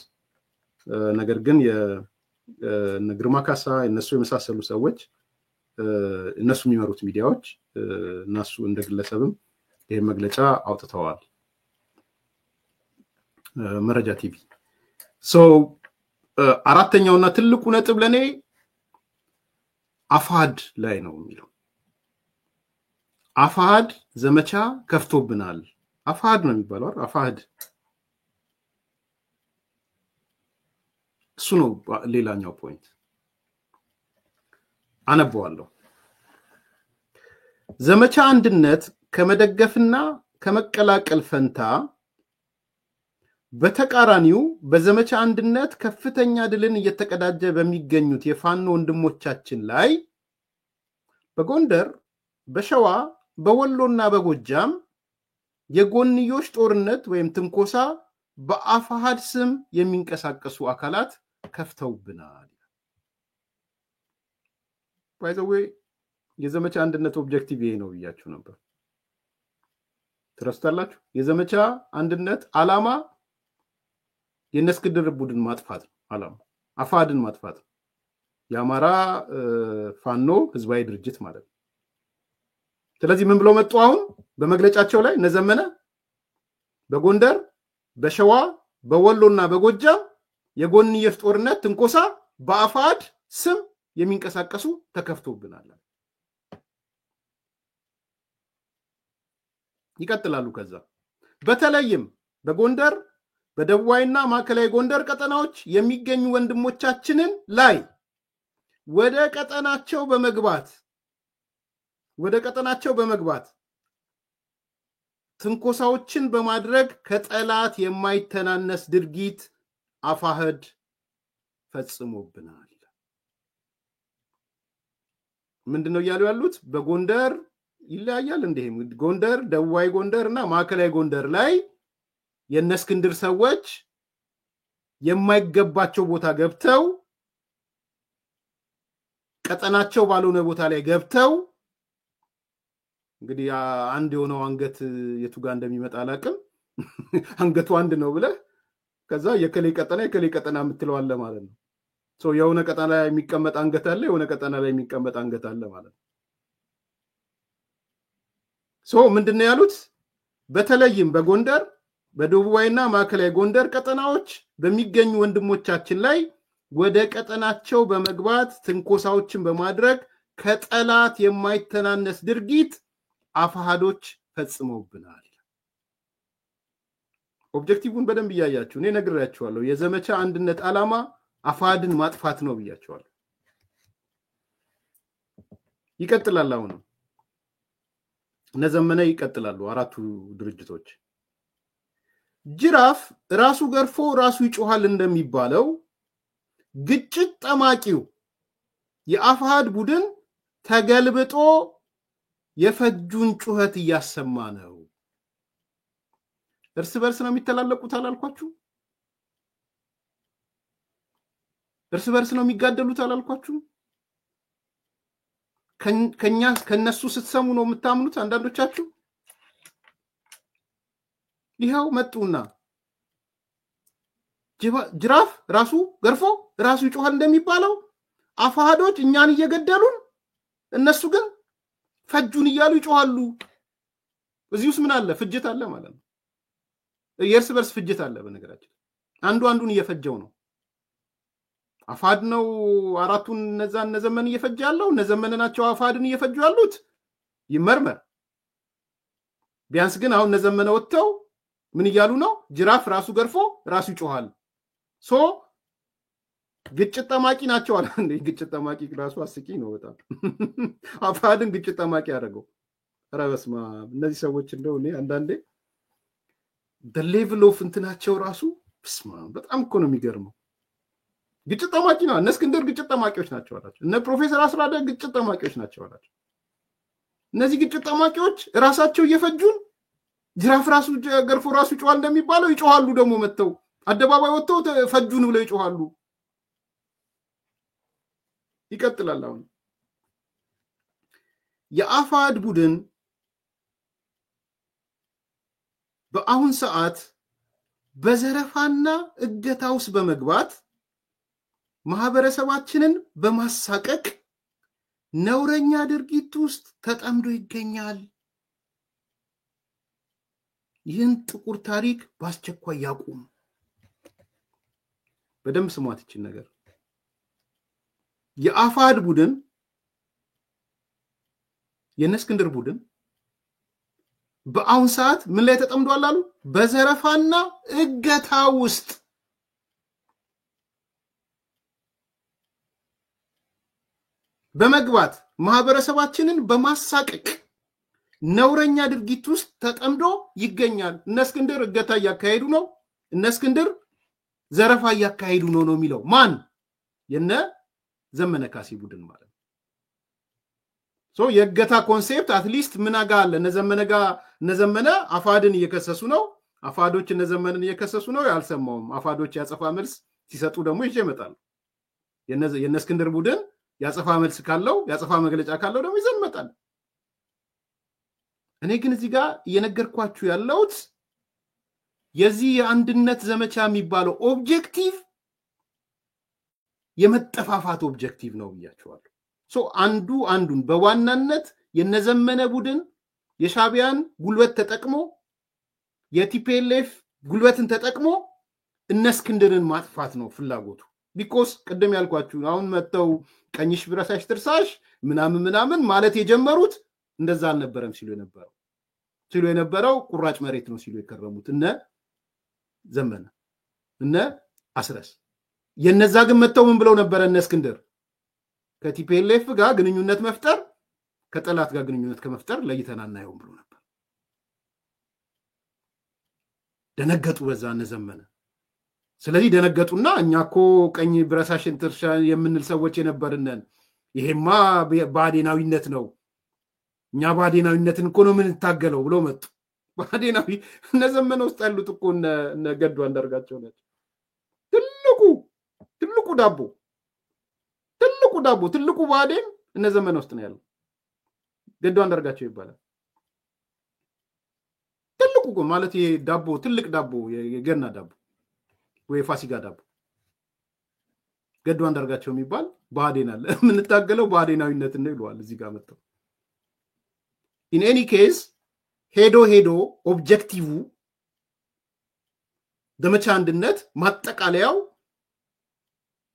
ነገር ግን የግርማ ካሳ እነሱ የመሳሰሉ ሰዎች እነሱ የሚመሩት ሚዲያዎች እነሱ እንደ ግለሰብም ይሄ መግለጫ አውጥተዋል። መረጃ ቲቪ አራተኛውና ትልቁ ነጥብ ለኔ አፋድ ላይ ነው የሚለው። አፋድ ዘመቻ ከፍቶብናል። አፋድ ነው የሚባለው። አፋድ እሱ ነው ሌላኛው ፖይንት። አነበዋለሁ። ዘመቻ አንድነት ከመደገፍና ከመቀላቀል ፈንታ በተቃራኒው በዘመቻ አንድነት ከፍተኛ ድልን እየተቀዳጀ በሚገኙት የፋኖ ወንድሞቻችን ላይ በጎንደር፣ በሸዋ፣ በወሎና በጎጃም የጎንዮሽ ጦርነት ወይም ትንኮሳ በአፋሃድ ስም የሚንቀሳቀሱ አካላት ከፍተውብናል። ባይ ዘ ዌይ የዘመቻ አንድነት ኦብጀክቲቭ ይሄ ነው ብያችሁ ነበር። ትረስታላችሁ? የዘመቻ አንድነት ዓላማ የነስክድር ቡድን ማጥፋት ነው። ዓላማ አፋሃድን ማጥፋት ነው። የአማራ ፋኖ ህዝባዊ ድርጅት ማለት ነው። ስለዚህ ምን ብለው መጡ? አሁን በመግለጫቸው ላይ እነዘመነ በጎንደር፣ በሸዋ፣ በወሎና በጎጃም የጎንዮሽ ጦርነት ትንኮሳ በአፋሃድ ስም የሚንቀሳቀሱ ተከፍቶብናል። ይቀጥላሉ። ከዛ በተለይም በጎንደር በደቡባዊና ማዕከላዊ ጎንደር ቀጠናዎች የሚገኙ ወንድሞቻችንን ላይ ወደ ቀጠናቸው በመግባት ትንኮሳዎችን በማድረግ ከጠላት የማይተናነስ ድርጊት አፋሃድ ፈጽሞብናል። ምንድነው እያሉ ያሉት? በጎንደር ይለያያል እንዴ? ጎንደር፣ ደቡባዊ ጎንደር እና ማዕከላዊ ጎንደር ላይ የነስክንድር ሰዎች የማይገባቸው ቦታ ገብተው ቀጠናቸው ባልሆነ ቦታ ላይ ገብተው እንግዲህ አንድ የሆነው አንገት የቱ ጋር እንደሚመጣ አላቅም። አንገቱ አንድ ነው ብለ ከዛ የከሌ ቀጠና የምትለው አለ ማለት ነው። ሶ የሆነ ቀጠና ላይ የሚቀመጥ አንገት አለ፣ የሆነ ቀጠና ላይ የሚቀመጥ አንገት አለ ማለት ነው። ሶ ምንድነው ያሉት? በተለይም በጎንደር በደቡባዊና ማዕከላዊ ጎንደር ቀጠናዎች በሚገኙ ወንድሞቻችን ላይ ወደ ቀጠናቸው በመግባት ትንኮሳዎችን በማድረግ ከጠላት የማይተናነስ ድርጊት አፋሃዶች ፈጽመውብናል። ኦብጀክቲቭን በደንብ እያያችሁ እኔ ነግራችኋለሁ። የዘመቻ አንድነት ዓላማ አፋሃድን ማጥፋት ነው ብያችኋለሁ። ይቀጥላል። አሁን እነዘመነ ይቀጥላሉ አራቱ ድርጅቶች። ጅራፍ ራሱ ገርፎ ራሱ ይጮሃል እንደሚባለው ግጭት ጠማቂው የአፋሃድ ቡድን ተገልብጦ የፈጁን ጩኸት እያሰማ ነው። እርስ በርስ ነው የሚተላለቁት አላልኳችሁ? እርስ በርስ ነው የሚጋደሉት አላልኳችሁ? ከነሱ ስትሰሙ ነው የምታምኑት አንዳንዶቻችሁ። ይሄው መጡና ጅራፍ ራሱ ገርፎ ራሱ ይጮሃል እንደሚባለው አፋሃዶች እኛን እየገደሉን እነሱ ግን ፈጁን እያሉ ይጮሃሉ። እዚሁስ ምን አለ? ፍጅት አለ ማለት ነው። የእርስ በርስ ፍጅት አለ። በነገራችን አንዱ አንዱን እየፈጀው ነው። አፋሃድ ነው አራቱን እነዘመን እየፈጀ ያለው። እነዘመን ናቸው አፋሃድን እየፈጁ ያሉት። ይመርመር። ቢያንስ ግን አሁን እነዘመነ ወጥተው ምን እያሉ ነው? ጅራፍ ራሱ ገርፎ ራሱ ይጮሃል። ሶ ግጭት ጠማቂ ናቸው አለ። እንዴ ግጭት ጠማቂ ራሱ አስቂኝ ነው በጣም። አፋሃድን ግጭት ጠማቂ ያደረገው። ኧረ በስመ አብ! እነዚህ ሰዎች እንደው እኔ አንዳንዴ the level of እንትናቸው ራሱ በስመ አብ በጣም እኮ ነው የሚገርመው። ግጭት ጠማቂ ነው። እነ እስክንድር ግጭት ጠማቂዎች ናቸው አላቸው። እነ ፕሮፌሰር አስራደ ግጭት ጠማቂዎች ናቸው አላቸው። እነዚህ ግጭት ጠማቂዎች ራሳቸው እየፈጁን ጅራፍ ራሱ ገርፎ ራሱ ይጮሃል እንደሚባለው ይጮሃሉ። ደግሞ መተው አደባባይ ወጥተው ፈጁን ብለው ይጮሃሉ። ይቀጥላል። አሁን የአፋሃድ ቡድን በአሁን ሰዓት በዘረፋና እገታ ውስጥ በመግባት ማህበረሰባችንን በማሳቀቅ ነውረኛ ድርጊት ውስጥ ተጠምዶ ይገኛል። ይህን ጥቁር ታሪክ በአስቸኳይ ያቁም። በደንብ ስሟት ይችን ነገር። የአፋሃድ ቡድን የነስክንድር ቡድን በአሁን ሰዓት ምን ላይ ተጠምዷል አሉ? በዘረፋና እገታ ውስጥ። በመግባት ማህበረሰባችንን በማሳቀቅ ነውረኛ ድርጊት ውስጥ ተጠምዶ ይገኛል። እነ እስክንድር እገታ ያካሄዱ ነው፣ እነ እስክንድር ዘረፋ ያካሄዱ ነው የሚለው ማን? የነ ዘመነ ካሴ ቡድን ማለት ነው። ሶ የእገታ ኮንሴፕት አትሊስት ምን አጋለ እነ ዘመነ አፋድን እየከሰሱ ነው። አፋዶች እነ ዘመንን እየከሰሱ ነው። ያልሰማውም አፋዶች ያጸፋ መልስ ሲሰጡ ደግሞ ይዤ እመጣለሁ። የነ እስክንድር ቡድን ያጸፋ መልስ ካለው ያጸፋ መግለጫ ካለው ደግሞ ይዘን እመጣለሁ። እኔ ግን እዚህ ጋር እየነገርኳችሁ ያለሁት የዚህ የአንድነት ዘመቻ የሚባለው ኦብጀክቲቭ የመጠፋፋት ኦብጀክቲቭ ነው ብያችኋለሁ። ሶ አንዱን በዋናነት የነዘመነ ቡድን የሻቢያን ጉልበት ተጠቅሞ የቲፒኤልኤፍ ጉልበትን ተጠቅሞ እነ እስክንድርን ማጥፋት ነው ፍላጎቱ። ቢኮዝ ቅድም ያልኳችሁ አሁን መተው ቀኝሽ ብረሳሽ ትርሳሽ ምናምን ማለት የጀመሩት እንደዛ አልነበረም ሲሉ የነበረው ቁራጭ መሬት ነው ሲሉ የከረሙት እነ ዘመነ እነ አስረስ። የነዛ ግን መተው ምን ብለው ነበር? እነ እስክንድር ከቲፒኤልኤፍ ጋር ግንኙነት መፍጠር ከጠላት ጋር ግንኙነት ከመፍጠር ለይተን አናየውም ብሎ ነበር። ደነገጡ በዛ እነ ዘመነ። ስለዚህ ደነገጡና እኛኮ ቀኝ ብረሳሽን ትርሻ የምንል ሰዎች የነበርነን ይሄማ ባዴናዊነት ነው፣ እኛ ባዴናዊነትን እኮ ነው ምን ታገለው ብሎ መጡ። ባዴናዊ እነ ዘመነ ውስጥ ያሉት እኮ እነ ገዱ አንዳርጋቸው ናቸው። ትልቁ ባዴን እነ ዘመነ ውስጥ ነው ያለው። ገዱ አንዳርጋቸው ይባላል። ትልቁ ማለት ይሄ ዳቦ ትልቅ ዳቦ የገና ዳቦ ወይ ፋሲካ ዳቦ ገዱ አንዳርጋቸው የሚባል ባዴን አለ። ምን ታገለው ባዴናዊነት ነው ይሏል እዚህ ጋር መጣው። in any case ሄዶ ኦብጀክቲቭ ዘመቻ አንድነት ማጠቃለያው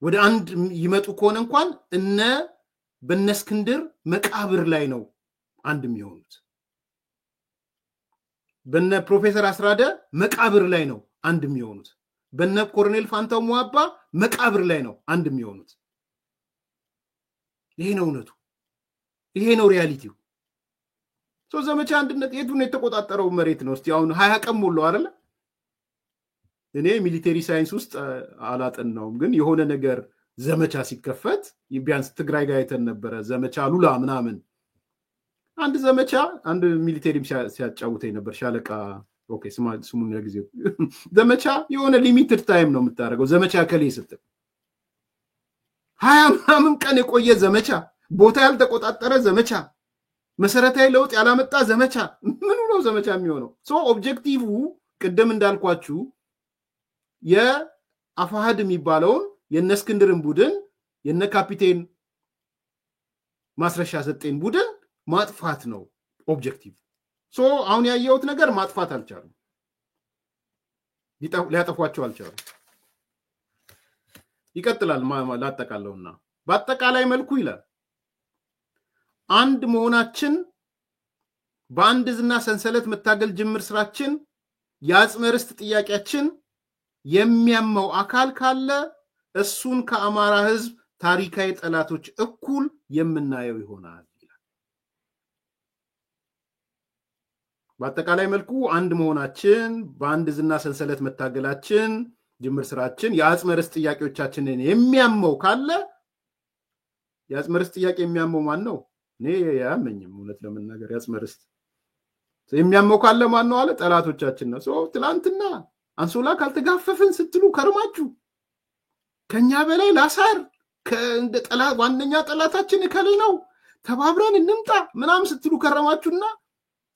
ወደ አንድ ይመጡ ከሆነ እንኳን በነ እስክንድር መቃብር ላይ ነው አንድ የሚሆኑት። በነ ፕሮፌሰር አስራደ መቃብር ላይ ነው አንድ የሚሆኑት። በነ ኮሎኔል ፋንታው ሙአባ መቃብር ላይ ነው አንድ የሚሆኑት። ይሄ ነው እውነቱ፣ ይሄ ነው ሪያሊቲው። ሶ ዘመቻ አንድነት የቱን የተቆጣጠረው መሬት ነው? እስቲ አሁን 20 ቀን ሞላው አይደለ? እኔ ሚሊተሪ ሳይንስ ውስጥ አላጠናውም፣ ግን የሆነ ነገር ዘመቻ ሲከፈት ቢያንስ ትግራይ ጋር አይተን ነበረ። ዘመቻ ሉላ ምናምን አንድ ዘመቻ አንድ ሚሊተሪም ሲያጫውተኝ ነበር ሻለቃ። ኦኬ ስሙን ለጊዜው ዘመቻ የሆነ ሊሚትድ ታይም ነው የምታደርገው። ዘመቻ ከሌ ስትል 20 ምናምን ቀን የቆየ ዘመቻ፣ ቦታ ያልተቆጣጠረ ዘመቻ፣ መሰረታዊ ለውጥ ያላመጣ ዘመቻ ምኑ ነው ዘመቻ የሚሆነው? ሶ ኦብጀክቲቭ ቅድም እንዳልኳችሁ የአፋሃድ የሚባለውን የነ እስክንድርን ቡድን የነ ካፒቴን ማስረሻ ሰጤን ቡድን ማጥፋት ነው ኦብጀክቲቭ። ሶ አሁን ያየሁት ነገር ማጥፋት አልቻሉም፣ ሊያጠፏቸው አልቻሉም። ይቀጥላል ላጠቃለውና በአጠቃላይ መልኩ ይላል አንድ መሆናችን በአንድ ዝና ሰንሰለት መታገል ጅምር ስራችን የአጽመ ርስት ጥያቄያችን የሚያመው አካል ካለ እሱን ከአማራ ህዝብ ታሪካዊ ጠላቶች እኩል የምናየው ይሆናል ይላል። በአጠቃላይ መልኩ አንድ መሆናችን በአንድ ዝና ሰንሰለት መታገላችን ጅምር ስራችን የአጽመ ርስት ጥያቄዎቻችንን የሚያመው ካለ የአጽመ ርስት ጥያቄ የሚያመው ማን ነው? እኔ ያመኝም እውነት ለመናገር የአጽመ ርስት የሚያመው ካለ ማን ነው አለ? ጠላቶቻችን ነው። ሶ ትላንትና አንሶላ ካልተጋፈፈን ስትሉ ከርማችሁ ከኛ በላይ ላሳር ከእንደ ጠላት ዋነኛ ጠላታችን ከሌ ነው ተባብረን እንምጣ ምናም ስትሉ ከረማችሁና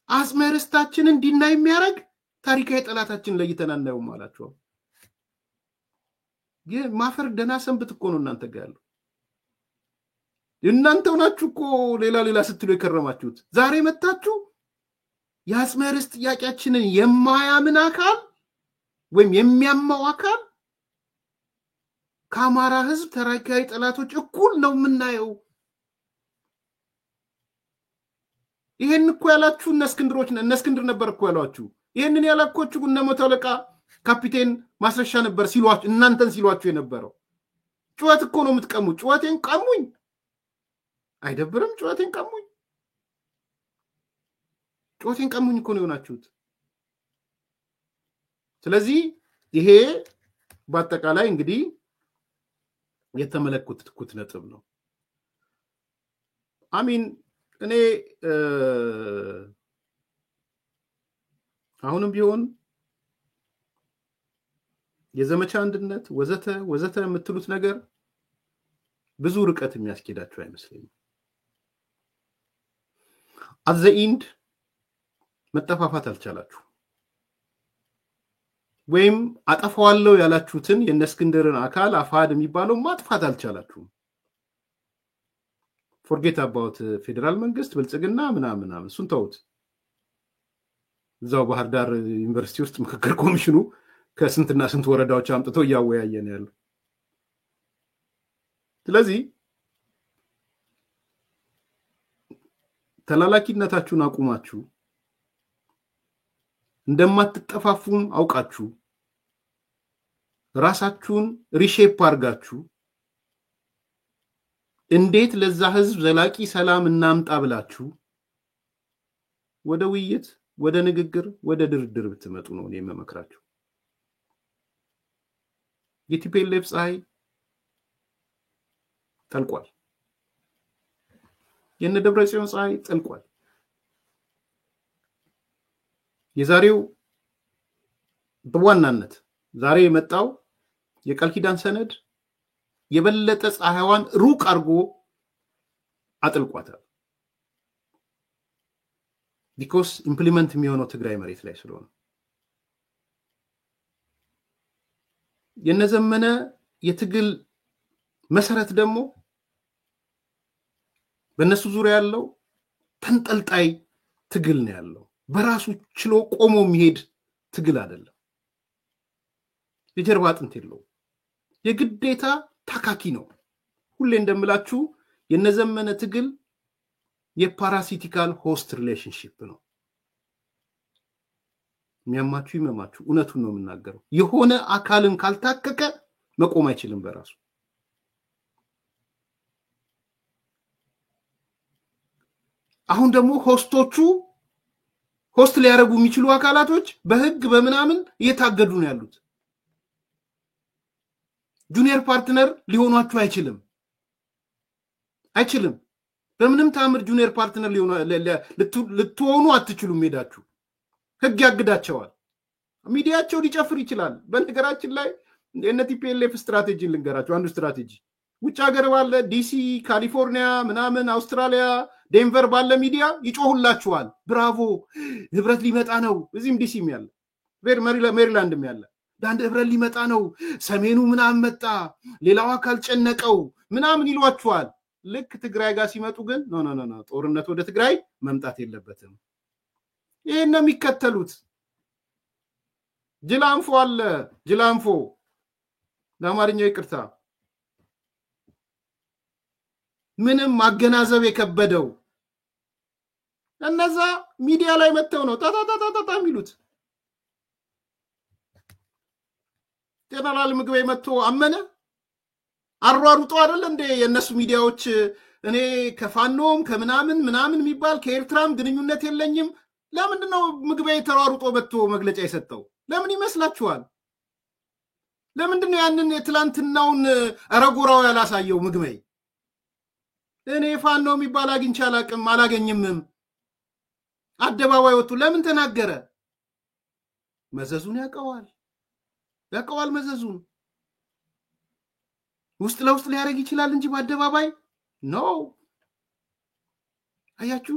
አጽመ ርስታችን እንዲና የሚያረግ ታሪካዊ ጠላታችን ለይተን አናየው ማላችሁ። ማፈር ደና ሰንብት እኮ ነው እናንተ ጋር ያለው። እናንተው ናችሁ እኮ ሌላ ስትሉ የከረማችሁት። ዛሬ መጣችሁ የአጽመ ርስት ጥያቄያችንን የማያምን አካል ወይም የሚያማው አካል ከአማራ ህዝብ ታሪካዊ ጠላቶች እኩል ነው የምናየው። ይሄን እኮ ያላችሁ እነ እስክንድር ነበር እኮ ያላችሁ። ይሄንን ያላኮቹ እነ መቶ አለቃ ካፒቴን ማስረሻ ነበር ሲሏችሁ እናንተን ሲሏችሁ የነበረው። ጩኸት እኮ ነው የምትቀሙ። ጩኸቴን ቀሙኝ አይደብርም? ጩኸቴን ቀሙኝ እኮ ነው የሆናችሁት። ስለዚህ ይሄ በአጠቃላይ እንግዲህ የተመለከትኩት ነጥብ ነው። አሚን እኔ አሁንም ቢሆን የዘመቻ አንድነት ወዘተ የምትሉት ነገር ብዙ ርቀት የሚያስኬዳችሁ አይመስለኝም። at the end መጠፋፋት አልቻላችሁ ወይም አጠፋዋለሁ ያላችሁትን የነስክንደርን አካል አፋድ የሚባለው ማጥፋት አልቻላችሁ። forget about ፌደራል መንግስት ብልጽግና ምናምን እሱን ተውት። እዛው ባህር ዳር ዩኒቨርሲቲ ውስጥ ምክክር ኮሚሽኑ ከስንትና ስንት ወረዳዎች አምጥቶ ያወያየን ያለው። ስለዚህ ተላላኪነታችሁን አቁማችሁ እንደማትጠፋፉም አውቃችሁ ራሳችሁን ሪሼፕ አድርጋችሁ እንዴት ለዛ ህዝብ ዘላቂ ሰላም እናምጣ ብላችሁ ወደ ውይይት፣ ወደ ንግግር፣ ወደ ድርድር ብትመጡ ነው እኔ የምመክራችሁ። የቲፒኤልኤፍ ፀሐይ ጠልቋል። የነ ደብረጽዮን ፀሐይ ጠልቋል። የዛሬው በዋናነት ዛሬ የመጣው የቃል ኪዳን ሰነድ የበለጠ ፀሐይዋን ሩቅ አድርጎ አጥልቋታል። because ኢምፕሊመንት የሚሆነው ትግራይ መሬት ላይ ስለሆነ የነዘመነ የትግል መሰረት ደግሞ በእነሱ ዙሪያ ያለው ተንጠልጣይ ትግል ነው ያለው። በራሱ ችሎ ቆሞ የሚሄድ ትግል አይደለም። የጀርባ አጥንት የለው። የግዴታ ታካኪ ነው። ሁሌ እንደምላችሁ የነዘመነ ትግል የፓራሲቲካል ሆስት ሪሌሽንሺፕ ነው። የሚያማችሁ ይመማችሁ፣ እውነቱን ነው የምናገረው። የሆነ አካልን ካልታከከ መቆም አይችልም በራሱ። አሁን ደግሞ ሆስት ሊያረጉ የሚችሉ አካላቶች በህግ በመናምን እየታገዱ ነው ያሉት። ጁኒየር ፓርትነር ሊሆኗችሁ አይችልም። በምንም ታምር ጁኒየር ፓርትነር ልትሆኑ አትችሉም። ሄዳችሁ ህግ ያግዳቸዋል። ሚዲያቸው ሊጨፍር ይችላል። በነገራችን ላይ የነቲፒኤልኤፍ ስትራቴጂ ልንገራችሁ። አንዱ ስትራቴጂ ውጭ ሀገር ባለ ዲሲ፣ ካሊፎርኒያ ምናምን አውስትራሊያ ዴንቨር ባለ ሚዲያ ይጮሁላችኋል። ብራቮ ህብረት ሊመጣ ነው። እዚህም ዲሲም ያለ ሜሪላንድም ያለ ዳንድ ህብረት ሊመጣ ነው፣ ሰሜኑ ምናምን መጣ፣ ሌላው አካል ጨነቀው ምናምን ይሏችኋል። ልክ ትግራይ ጋር ሲመጡ ግን ኖ ጦርነት ወደ ትግራይ መምጣት የለበትም። ይሄን ነው የሚከተሉት። ጅላንፎ አለ። ጅላንፎ ለአማርኛው ይቅርታ፣ ምንም ማገናዘብ የከበደው እነዛ ሚዲያ ላይ መተው ነው ታታታታታ የሚሉት። ጀነራል ምግበይ መጥቶ አመነ አሯሩጦ አይደል እንደ የነሱ ሚዲያዎች እኔ ከፋኖም ከምናምን የሚባል ከኤርትራም ግንኙነት የለኝም። ለምንድን ነው ምግበይ ተሯሩጦ መጥቶ መግለጫ የሰጠው? ለምን ይመስላችኋል? ለምንድን ነው ያንን የትላንትናውን አረጎራው ያላሳየው ምግበይ? እኔ ፋኖ የሚባል አግኝቼ አላገኝምም። አደባባይ ወጥቶ ለምን ተናገረ? መዘዙን ያውቀዋል መዘዙን። ውስጥ ለውስጥ ሊያረግ ይችላል እንጂ በአደባባይ ነው። አያችሁ፣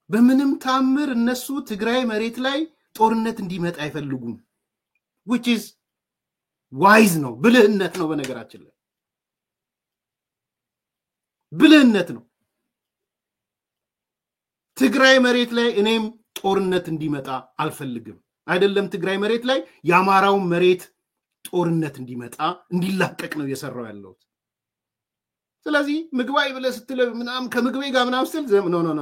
በምንም ታምር እነሱ ትግራይ መሬት ላይ ጦርነት እንዲመጣ አይፈልጉም። which is wise ነው፣ ብልህነት ነው። በነገራችን ላይ ብልህነት ነው። ትግራይ መሬት ላይ እኔም ጦርነት እንዲመጣ አልፈልግም። አይደለም ትግራይ መሬት ላይ የአማራው መሬት ጦርነት እንዲመጣ እንዲላቀቅ ነው እየሰራው ያለው። ስለዚህ ምግባይ ብለ ስትል ምናምን ከምግባይ ጋር ምናምን ስትል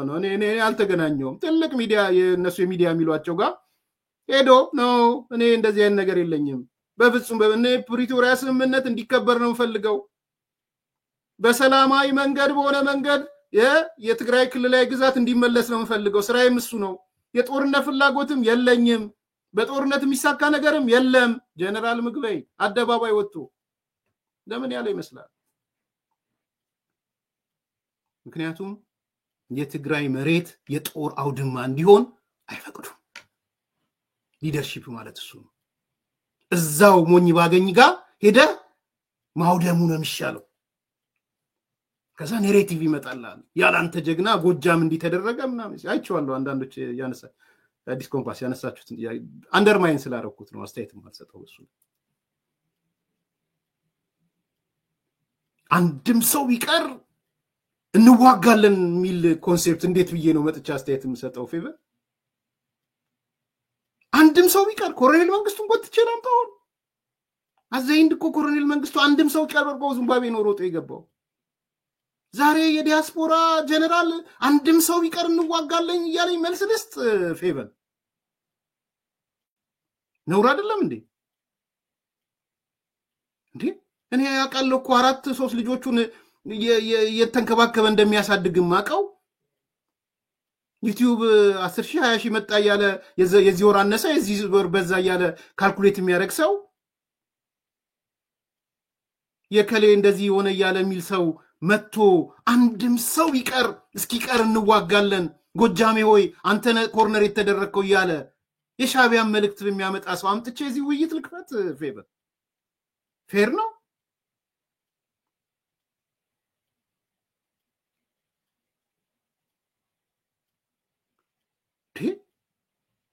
ኖ እኔ አልተገናኘውም። ትልቅ ሚዲያ የነሱ የሚዲያ የሚሏቸው ጋር ሄዶ ነው እኔ እንደዚህ አይነት ነገር የለኝም በፍጹም። እኔ ፕሪቶሪያ ስምምነት እንዲከበር ነው ፈልገው በሰላማዊ መንገድ በሆነ መንገድ የትግራይ ክልላዊ ግዛት እንዲመለስ ነው የምፈልገው ስራዬም እሱ ነው የጦርነት ፍላጎትም የለኝም በጦርነት የሚሳካ ነገርም የለም ጀነራል ምግበይ አደባባይ ወጥቶ ለምን ያለ ይመስላል ምክንያቱም የትግራይ መሬት የጦር አውድማ እንዲሆን አይፈቅዱም ሊደርሺፕ ማለት እሱ ነው እዛው ሞኝ ባገኝ ጋር ሄደ ማውደሙ ነው የሚሻለው ከዛ ኔሬቲቭ ይመጣላል ያላንተ ጀግና ጎጃም እንዲተደረገ ምናምን አይቼዋለሁ አንዳንዶች ያነሳ አዲስ ኮምፓስ ያነሳችሁት አንደርማይን ስላረኩት ነው አስተያየት ማልሰጠው እሱ አንድም ሰው ቢቀር እንዋጋለን ሚል ኮንሴፕት እንዴት ብዬ ነው መጥቻ አስተያየት የምሰጠው ፌቨር አንድም ሰው ቢቀር ኮሎኔል መንግስቱን ቆጥቼ ናምጣው አዘይንድ ኮሎኔል መንግስቱ አንድም ሰው ቀርበው ዚምባብዌ ነው ሮጦ የገባው ዛሬ የዲያስፖራ ጀነራል አንድም ሰው ቢቀር እንዋጋለን ይያለኝ መልስ ልስጥ ፌቨር ነውር አይደለም እንዴ እኔ ያቃለው እኮ 4-3 ልጆቹን የተንከባከበ እንደሚያሳድግ ማቀው ዩቲዩብ 10,000 20,000 መጣ ያለ የዚህ ወር አነሰ የዚህ ወር በዛ ያለ ካልኩሌት የሚያደርግ ሰው የከሌ እንደዚህ ሆነ ያለ ሚል ሰው መጥቶ አንድም ሰው ይቀር እስኪቀር እንዋጋለን ጎጃሜ ሆይ አንተ ኮርነር የተደረከው ያለ የሻቢያን መልእክት በሚያመጣ ሰው አምጥቼ እዚህ ውይይት ልክፈት ፌቨር ፌር ነው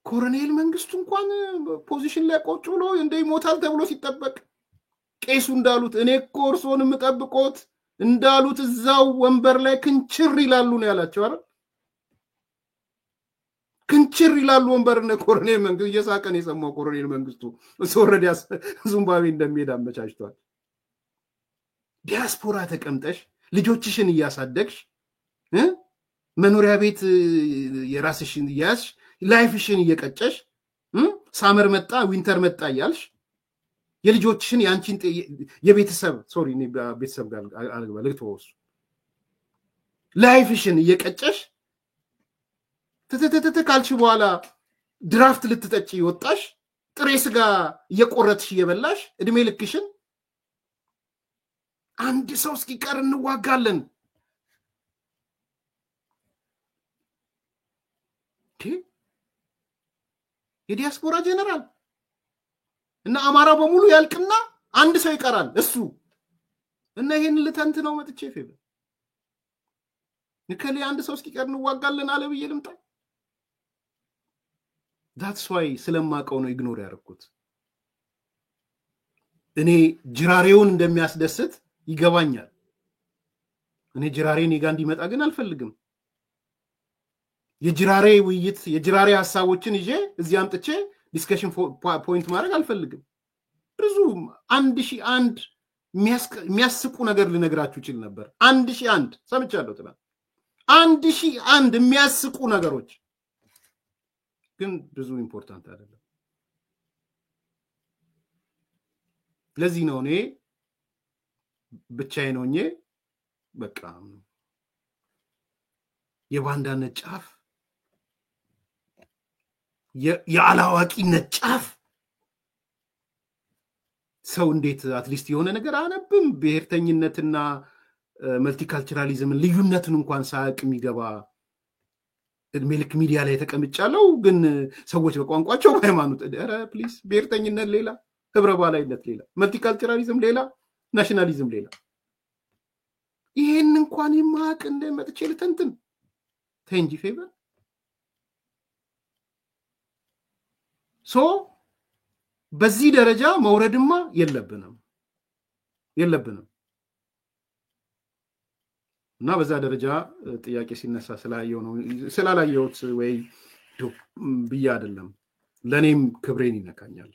ኮሎኔል መንግስቱ እንኳን ፖዚሽን ላይ ቆጭ ብሎ እንደ ይሞታል ተብሎ ሲጠበቅ ቄሱ እንዳሉት እኔ ኮርሶን ምጠብቆት እንዳሉት እዛው ወንበር ላይ ክንችር ይላሉ ነው ያላቸው አይደል ክንችር ይላሉ ወንበርነ ኮሎኔል መንግስቱ እየሳቀን የሰማው ኮሎኔል መንግስቱ ሶረድ ዚምባብዌ እንደሚሄድ አመቻችቷል ዲያስፖራ ተቀምጠሽ ልጆችሽን እያሳደግሽ መኖሪያ ቤት የራስሽን ያሽ ላይፍሽን እየቀጨሽ ሳመር መጣ ዊንተር መጣ ያልሽ የልጆችሽን ያንቺን የቤተሰብ ሶሪ እኔ ቤተሰብ ጋር አልገባ ለተወሱ ላይፍሽን እየቀጨሽ ተተተተካልሽ በኋላ ድራፍት ልትጠጪ ወጣሽ ጥሬ ስጋ እየቆረጥሽ እየበላሽ እድሜ ልክሽን አንድ ሰው እስኪቀር እንዋጋለን የዲያስፖራ ጀነራል እና አማራ በሙሉ ያልቅና አንድ ሰው ይቀራል እሱ እና ይሄን ልተንት ነው መጥቼ ፌቨር ንከሌ አንድ ሰው እስኪቀር እንዋጋለን አለ ብዬ ልምጣ that's why ስለማቀው ነው ኢግኖር ያደረኩት እኔ ጅራሬውን እንደሚያስደስት ይገባኛል እኔ ጅራሬን ይጋ እንዲመጣ ግን አልፈልግም የጅራሬ ውይይት የጅራሬ ሐሳቦችን ይዤ እዚህ አምጥቼ ዲስከሽን ፖይንት ማድረግ አልፈልግም ብዙ 1001 የሚያስቁ ነገር ልነግራችሁ ይችል ነበር 1001 ሰምቻለሁ ተላ 1001 የሚያስቁ ነገሮች ግን ብዙ ኢምፖርታንት አይደለም ለዚህ ነው እኔ ብቻዬ ነውኝ በቃ የባንዳነት ጫፍ የአላዋቂነት ጫፍ ሰው እንዴት አትሊስት የሆነ ነገር አነብም ብሔርተኝነትና መልቲካልቸራሊዝም ልዩነቱን እንኳን ሳያቅ የሚገባ መልክ ሚዲያ ላይ ተቀምጫለው ግን ሰዎች በቋንቋቸው ሃይማኖት ኧረ ፕሊዝ ብሔርተኝነት ሌላ ህብረ ባላይነት ሌላ መልቲካልቸራሊዝም ሌላ ናሽናሊዝም ሌላ ይሄን እንኳን የማቅ እንደመጥቼ ልተንትን ተንጂ ፌቨር ሶ በዚህ ደረጃ መውረድማ የለብንም እና በዛ ደረጃ ጥያቄ ሲነሳ ስላየው ነው ስላላየውት ወይ ብያ አይደለም ለኔም ክብሬን ይነካኛል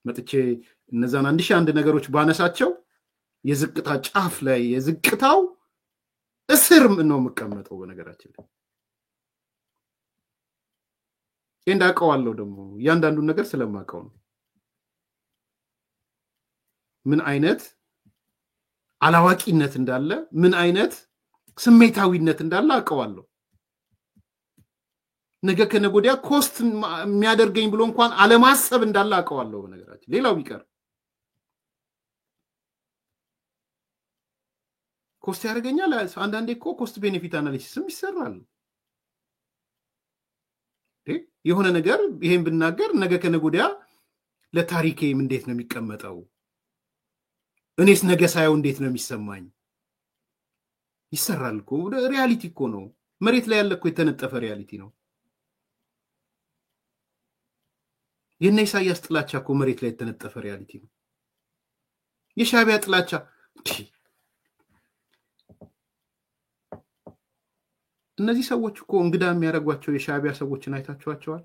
መጥቼ እነዛን 1001 ነገሮች ባነሳቸው የዝቅታ ጫፍ ላይ የዝቅታው እስር ነው መቀመጠው በነገራችን ላይ እንዳቀዋለው ደግሞ ያንዳንዱ ነገር ስለማቀው ነው ምን አይነት አላዋቂነት እንዳለ ምን አይነት ስሜታዊነት እንዳለ አውቀዋለሁ። ነገ ከነጎዲያ ኮስት የሚያደርገኝ ብሎ እንኳን አለማሰብ እንዳለ አውቀዋለሁ። በነገራችን ሌላው ቢቀር ኮስት ያደርገኛል። አንዳንዴ እኮ ኮስት ቤኔፊት አናሊሲስም ይሰራል። የሆነ ነገር ይሄን ብናገር ነገ ከነጎዲያ ለታሪኬም እንዴት ነው የሚቀመጠው? እኔስ ነገ ሳየው እንዴት ነው የሚሰማኝ? ይሰራል እኮ። ሪያሊቲ እኮ ነው። መሬት ላይ ያለ እኮ የተነጠፈ ሪያሊቲ ነው። የነ ኢሳያስ ጥላቻ እኮ መሬት ላይ የተነጠፈ ሪያሊቲ ነው። የሻዕቢያ ጥላቻ እነዚህ ሰዎች እኮ እንግዳ የሚያደርጓቸው የሻዕቢያ ሰዎችን አይታችኋቸዋል?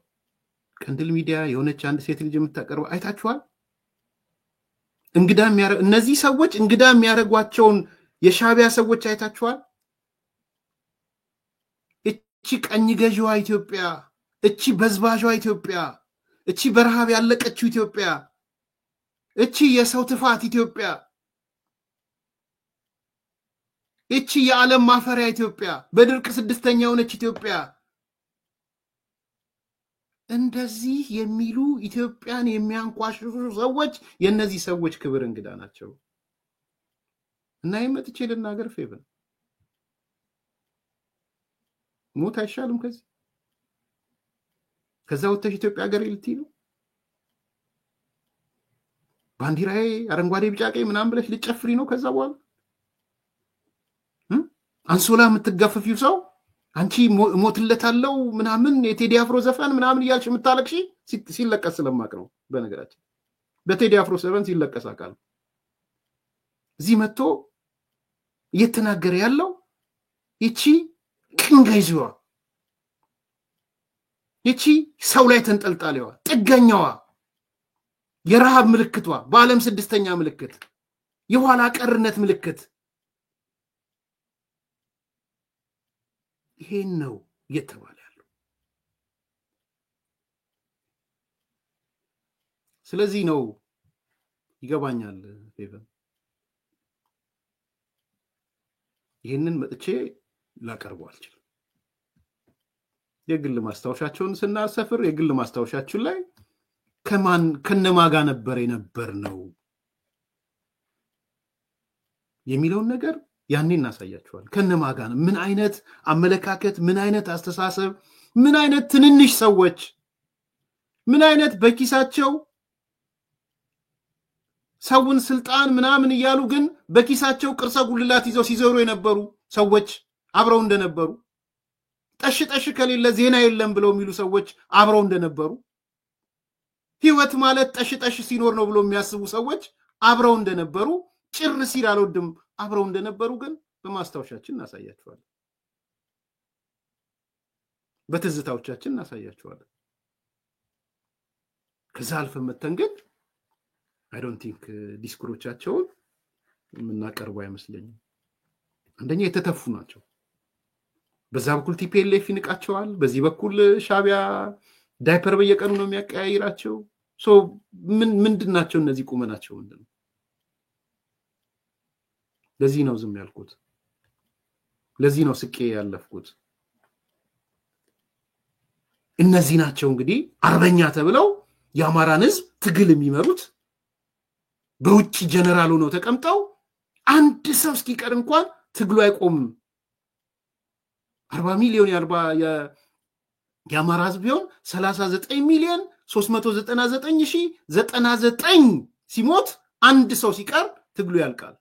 ቀንድል ሚዲያ የሆነች አንድ ሴት ልጅ የምታቀርበው አይታችኋል? እነዚህ ሰዎች እንግዳ የሚያደርጓቸውን የሻዕቢያ ሰዎች አይታችኋል? እቺ ቀኝ ገዥዋ ኢትዮጵያ፣ እቺ በዝባዥዋ ኢትዮጵያ፣ እቺ በረሃብ ያለቀችው ኢትዮጵያ፣ እቺ የሰው ትፋት ኢትዮጵያ፣ እቺ የዓለም ማፈሪያ ኢትዮጵያ፣ በድርቅ ስድስተኛ የሆነች ኢትዮጵያ፣ እንደዚህ የሚሉ ኢትዮጵያን የሚያንቋሽሹ ሰዎች የነዚህ ሰዎች ክብር እንግዳ ናቸው። እና ይመጥቼ ልናገር ፌቨን ሞት አይሻልም? ከዛ ወጥተሽ ኢትዮጵያ ሀገር ልትይ ነው? ባንዲራዬ አረንጓዴ ቢጫ ቀይ ምናምን ብለሽ ልጨፍሪ ነው? ከዛ በኋላ አንሶላ የምትጋፈፊው ሰው አንቺ ሞትለታለው ምናምን የቴዲ አፍሮ ዘፈን ምናምን እያልሽ የምታለቅሺ ሲለቀስ ስለማቅ ነው። በነገራችን በቴዲ አፍሮ ዘፈን ሲለቀስ አቃል እዚህ መጥቶ እየተናገረ ያለው ይቺ ቅንገይዝዋ፣ ይቺ ሰው ላይ ተንጠልጣለዋ፣ ጥገኛዋ፣ የረሃብ ምልክቷ፣ በዓለም ስድስተኛ ምልክት፣ የኋላ ቀርነት ምልክት ይሄን ነው እየተባለ ያለው። ስለዚህ ነው ይገባኛል ፌቨን ይሄንን መጥቼ ላቀርበው አልችልም። የግል ማስታወሻቸውን ስናሰፍር የግል ማስታወሻችን ላይ ከነማጋ ነበር የነበርነው የሚለውን ነገር ያኔ እናሳያቸዋል። ከነማጋ ምን አይነት አመለካከት፣ ምን አይነት አስተሳሰብ፣ ምን አይነት ትንንሽ ሰዎች፣ ምን አይነት በኪሳቸው ሰውን ስልጣን ምናምን እያሉ ግን በኪሳቸው ቅርሳ ጉልላት ይዘው ሲዘሩ የነበሩ ሰዎች አብረው እንደነበሩ፣ ጠሽ ከሌለ ዜና የለም ብለው የሚሉ ሰዎች አብረው እንደነበሩ፣ ህይወት ማለት ጠሽ ሲኖር ነው ብሎ የሚያስቡ ሰዎች አብረው እንደነበሩ፣ ጭር ሲል አልወድም አብረው እንደነበሩ ግን በማስታወሻችን እናሳያቸዋለን። በትዝታዎቻችን እናሳያቸዋለን። ከዛ አልፈን መተን ግን I don't think ዲስኩሮቻቸውን የምናቀርበው አይመስለኝም። አንደኛ የተተፉ ናቸው። በዛ በኩል ቲፒኤልኤፍ ይንቃቸዋል፣ በዚህ በኩል ሻዕቢያ ዳይፐር በየቀኑ ነው የሚያቀያይራቸው። ምንድናቸው እነዚህ? ቁመናቸው ምንድነው? ለዚህ ነው ዝም ያልኩት። ለዚህ ነው ስቄ ያለፍኩት። እነዚህ ናቸው እንግዲህ አርበኛ ተብለው የአማራን ህዝብ ትግል የሚመሩት። በውጭ ጀነራል ሆነው ተቀምጠው አንድ ሰው እስኪቀር እንኳን ትግሉ አይቆምም። 40 ሚሊዮን የአማራ ህዝብ ቢሆን 39 ሚሊዮን 399,099 ሲሞት አንድ ሰው ሲቀር ትግሉ ያልቃል።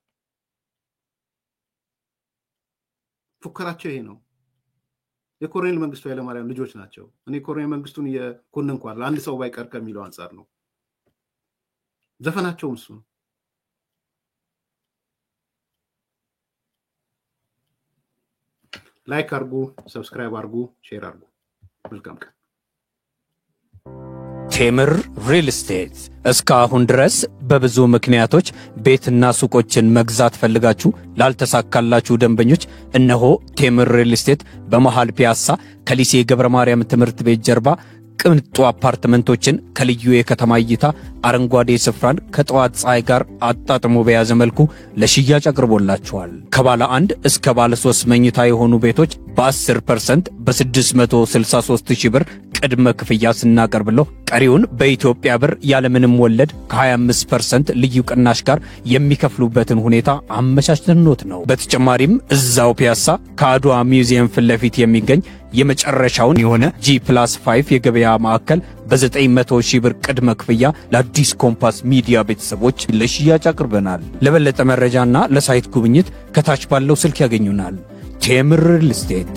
ፉከራቸው ይሄ ነው። የኮሎኔል መንግስቱ ኃይለማርያም ልጆች ናቸው። እኔ ኮሎኔል መንግስቱን የኮነንኳል አንድ ሰው ባይቀር ከሚለው አንፃር ነው። ዘፈናቸውም እሱ ነው። ላይክ አርጉ፣ ሰብስክራይብ አርጉ፣ ሼር አርጉ። መልካም ቀን። ቴምር ሪል ስቴት እስካሁን ድረስ በብዙ ምክንያቶች ቤትና ሱቆችን መግዛት ፈልጋችሁ ላልተሳካላችሁ ደንበኞች እነሆ ቴምር ሪል ስቴት በመሃል ፒያሳ ከሊሴ ገብረ ማርያም ትምህርት ቤት ጀርባ ቅንጡ አፓርትመንቶችን ከልዩ የከተማ እይታ አረንጓዴ ስፍራን ከጠዋት ፀሐይ ጋር አጣጥሞ በያዘ መልኩ ለሽያጭ አቅርቦላችኋል። ከባለ 1 እስከ ባለ 3 መኝታ የሆኑ ቤቶች በ10% በ663,000 ብር ቅድመ ክፍያ ስናቀርብለው ቀሪውን በኢትዮጵያ ብር ያለምንም ወለድ ከ25% ልዩ ቅናሽ ጋር የሚከፍሉበትን ሁኔታ አመቻችተንዎት ነው። በተጨማሪም እዛው ፒያሳ ከአድዋ ሚውዚየም ፊት ለፊት የሚገኝ የመጨረሻውን የሆነ G+5 የገበያ ማዕከል በ900,000 ብር ቅድመ ክፍያ ለአዲስ ኮምፓስ ሚዲያ ቤተሰቦች ለሽያጭ አቅርበናል። ለበለጠ መረጃና ለሳይት ጉብኝት ከታች ባለው ስልክ ያገኙናል። ቴምር ሪል ስቴት